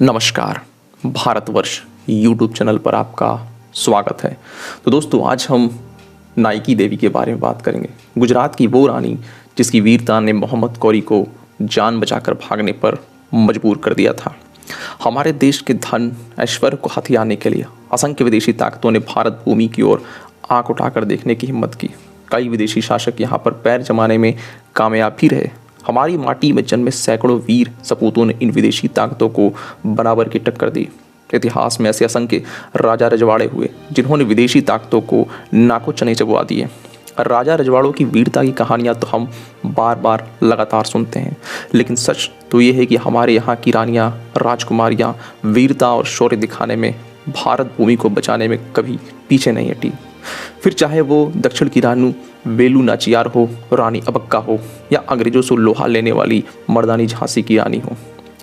नमस्कार। Bharatvarsh YouTube channel पर आपका स्वागत है। तो दोस्तों, आज हम नाइकी देवी के बारे में बात करेंगे। गुजरात की वो रानी जिसकी वीरता ने मोहम्मद गौरी को जान बचाकर भागने पर मजबूर कर दिया था। हमारे देश के धन ऐश्वर्य को हथियाने के लिए असंख्य विदेशी ताकतों ने भारत भूमि की ओर आंख उठाकर देखने की हिम्मत की। कई विदेशी शासक यहाँ पर पैर जमाने में कामयाब भी रहे। हमारी माटी में जन्मे सैकड़ों वीर सपूतों ने इन विदेशी ताकतों को बराबर की टक्कर दी। इतिहास में ऐसे असंख्य राजा रजवाड़े हुए जिन्होंने विदेशी ताकतों को नाकों चने चबवा दिए। राजा रजवाड़ों की वीरता की कहानियाँ तो हम बार बार लगातार सुनते हैं, लेकिन सच तो ये है कि हमारे यहाँ की रानियाँ राजकुमारियाँ वीरता और शौर्य दिखाने में, भारत भूमि को बचाने में कभी पीछे नहीं हटी। फिर चाहे वो दक्षिण की रानी बेलू नाचियार हो, रानी अबक्का हो, या अंग्रेजों से लोहा लेने वाली मर्दानी झांसी की रानी हो।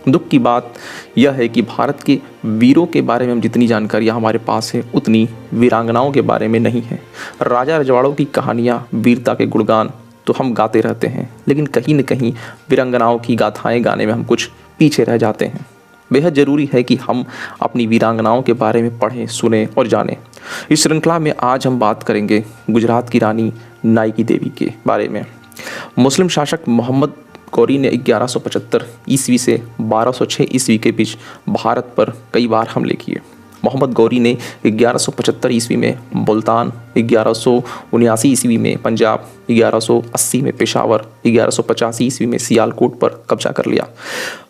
दुख की बात यह है कि भारत के वीरों के बारे में हम जितनी जानकारियाँ हमारे पास है, उतनी वीरांगनाओं के बारे में नहीं है। राजा रजवाड़ों की कहानियाँ, वीरता के गुणगान तो हम गाते रहते हैं, लेकिन कहीं न कहीं वीरांगनाओं की गाथाएँ गाने में हम कुछ पीछे रह जाते हैं। बेहद ज़रूरी है कि हम अपनी वीरांगनाओं के बारे में पढ़ें, सुने और जानें। इस श्रृंखला में आज हम बात करेंगे गुजरात की रानी नाइकी देवी के बारे में। मुस्लिम शासक मोहम्मद गौरी ने 1175 ईस्वी से 1206 ईस्वी के बीच भारत पर कई बार हमले किए। मोहम्मद गौरी ने 1175 ईस्वी में मुल्तान, 1179 ईस्वी में पंजाब, 1180 में पेशावर, 1185 ईस्वी में सियालकोट पर कब्जा कर लिया।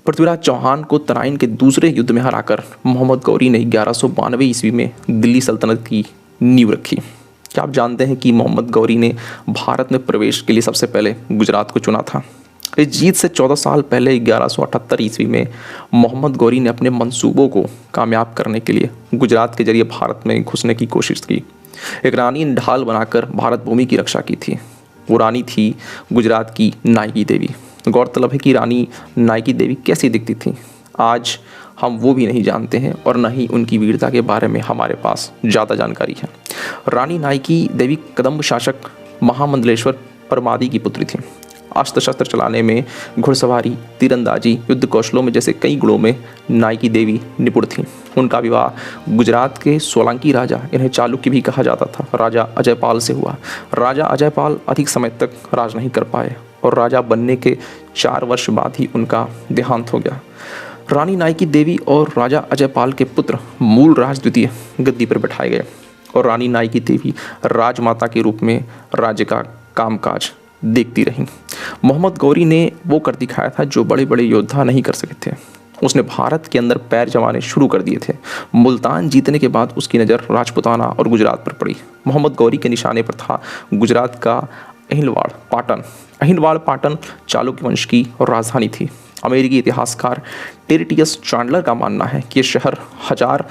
पृथ्वीराज चौहान को तराइन के दूसरे युद्ध में हराकर मोहम्मद गौरी ने 1192 ईस्वी में दिल्ली सल्तनत की नींव रखी। क्या आप जानते हैं कि मोहम्मद गौरी ने भारत में प्रवेश के लिए सबसे पहले गुजरात को चुना था? इस जीत से 14 साल पहले 1178 ईस्वी में मोहम्मद गौरी ने अपने मंसूबों को कामयाब करने के लिए गुजरात के जरिए भारत में घुसने की कोशिश की। एक रानी ने ढाल बनाकर भारत भूमि की रक्षा की थी। वो रानी थी गुजरात की नाइकी देवी। गौरतलब है कि रानी नाइकी देवी कैसी दिखती थी, आज हम वो भी नहीं जानते हैं और न ही उनकी वीरता के बारे में हमारे पास ज़्यादा जानकारी है। रानी नाइकी देवी कदम्ब शासक महामंडलेश्वर परमादी की पुत्री थी। अस्त्र शस्त्र चलाने में, घुड़सवारी, तीरंदाजी, युद्ध कौशलों में जैसे कई गुणों में नाइकी देवी निपुण थी। उनका विवाह गुजरात के सोलंकी राजा, इन्हें चालुक्य भी कहा जाता था, राजा अजयपाल से हुआ। राजा अजयपाल अधिक समय तक राज नहीं कर पाए और राजा बनने के 4 वर्ष बाद ही उनका देहांत हो गया। रानी नाइकी देवी और राजा अजयपाल के पुत्र मूलराज द्वितीय गद्दी पर बैठाए गए और रानी नाइकी देवी राजमाता के रूप में राज्य का कामकाज देखती रहीं। मोहम्मद गौरी ने वो कर दिखाया था जो बड़े बड़े योद्धा नहीं कर सके थे। उसने भारत के अंदर पैर जमाने शुरू कर दिए थे। मुल्तान जीतने के बाद उसकी नज़र राजपुताना और गुजरात पर पड़ी। मोहम्मद गौरी के निशाने पर था गुजरात का अहिलवाड़ पाटन। अहिलवाड़ पाटन चालुक्य वंश की राजधानी थी। अमेरिकी इतिहासकार टेरिटियस चांडलर का मानना है कि यह शहर 1000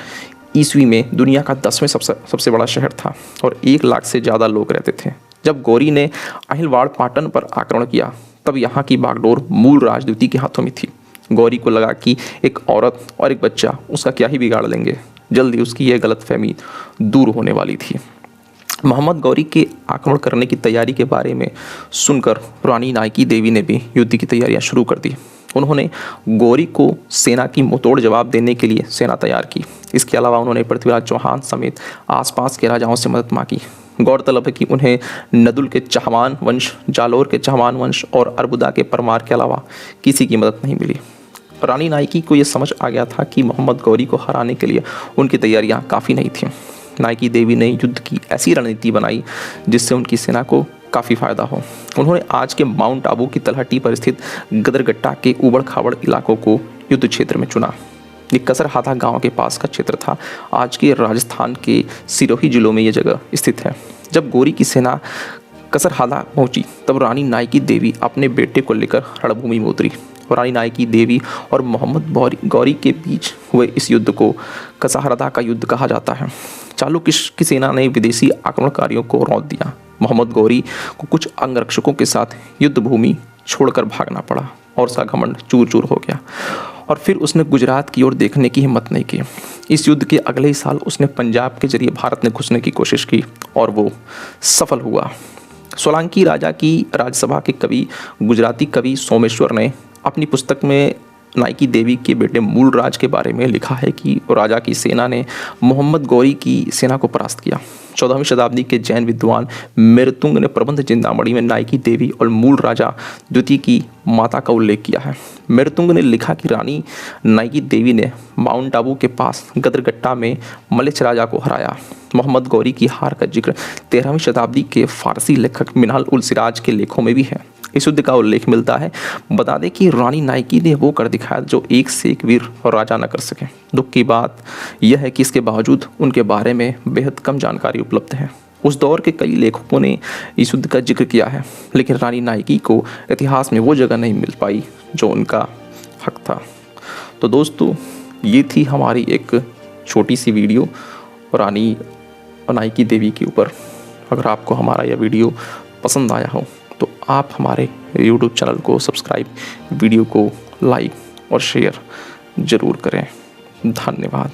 ईस्वी में दुनिया का 10वें सबसे बड़ा शहर था और 1 लाख से ज़्यादा लोग रहते थे। जब गौरी ने अहिलवाड़ पाटन पर आक्रमण किया, तब यहाँ की बागडोर मूल राज द्वितीय के हाथों में थी। गौरी को लगा कि एक औरत और एक बच्चा उसका क्या ही बिगाड़ लेंगे। जल्दी उसकी यह गलतफहमी दूर होने वाली थी। मोहम्मद गौरी के आक्रमण करने की तैयारी के बारे में सुनकर रानी नाइकी देवी ने भी युद्ध की तैयारियां शुरू कर दी। उन्होंने गौरी को सेना की मुंहतोड़ जवाब देने के लिए सेना तैयार की। इसके अलावा उन्होंने पृथ्वीराज चौहान समेत आसपास के राजाओं से मदद मांगी। गौरतलब है कि उन्हें नदुल के चहमान वंश, जालोर के चहमान वंश और अरबुदा के परमार के अलावा किसी की मदद नहीं मिली। रानी नाइकी को यह समझ आ गया था कि मोहम्मद गौरी को हराने के लिए उनकी तैयारियां काफ़ी नहीं थीं। नाइकी देवी ने युद्ध की ऐसी रणनीति बनाई जिससे उनकी सेना को काफ़ी फ़ायदा हो। उन्होंने आज के माउंट आबू की तलहटी पर स्थित गदरगट्टा के उबड़ खाबड़ इलाकों को युद्ध क्षेत्र में चुना। ये कसरहाथा गांव के पास का क्षेत्र था। आज के राजस्थान के सिरोही जिलों में ये जगह स्थित है। जब गौरी की सेना कसरहाथा पहुंची, तब रानी नाइकी देवी अपने बेटे को लेकर रणभूमि में उतरी। रानी नाइकी देवी और मोहम्मद गौरी के बीच हुए इस युद्ध को कसरहाथा का युद्ध कहा जाता है। चालुक्य की सेना ने विदेशी आक्रमणकारियों को रौंद दिया। मोहम्मद गौरी को कुछ अंगरक्षकों के साथ युद्ध भूमि छोड़कर भागना पड़ा और उसका घमंड चूर चूर हो गया और फिर उसने गुजरात की ओर देखने की हिम्मत नहीं की। इस युद्ध के अगले ही साल उसने पंजाब के जरिए भारत में घुसने की कोशिश की और वो सफल हुआ। सोलंकी राजा की राज्यसभा के कवि गुजराती कवि सोमेश्वर ने अपनी पुस्तक में नायकी देवी के बेटे मूलराज के बारे में लिखा है कि राजा की सेना ने मोहम्मद गौरी की सेना को परास्त किया। 14वीं शताब्दी के जैन विद्वान मेरुतुंग ने प्रबंध चिंतामणि में नायकी देवी और मूल राजा द्वितीय की माता का उल्लेख किया है। मेरुतुंग ने लिखा कि रानी नायकी देवी ने माउंट आबू के पास गदरगट्टा में मलेच्छ राजा को हराया। मोहम्मद गौरी की हार का जिक्र 13वीं शताब्दी के फारसी लेखक मिनहाल उल सिराज के लेखों में भी है। इस युद्ध का उल्लेख मिलता है। बता दें कि रानी नायकी ने वो कर दिखाया जो एक से एक वीर राजा न कर सके। दुख की बात यह है कि इसके बावजूद उनके बारे में बेहद कम जानकारी उपलब्ध है। उस दौर के कई लेखकों ने इस युद्ध का जिक्र किया है, लेकिन रानी नायकी को इतिहास में वो जगह नहीं मिल पाई जो उनका हक था। तो दोस्तों, ये थी हमारी एक छोटी सी वीडियो रानी नायकी देवी के ऊपर। अगर आपको हमारा यह वीडियो पसंद आया हो तो आप हमारे YouTube चैनल को सब्सक्राइब, वीडियो को लाइक और शेयर ज़रूर करें। धन्यवाद।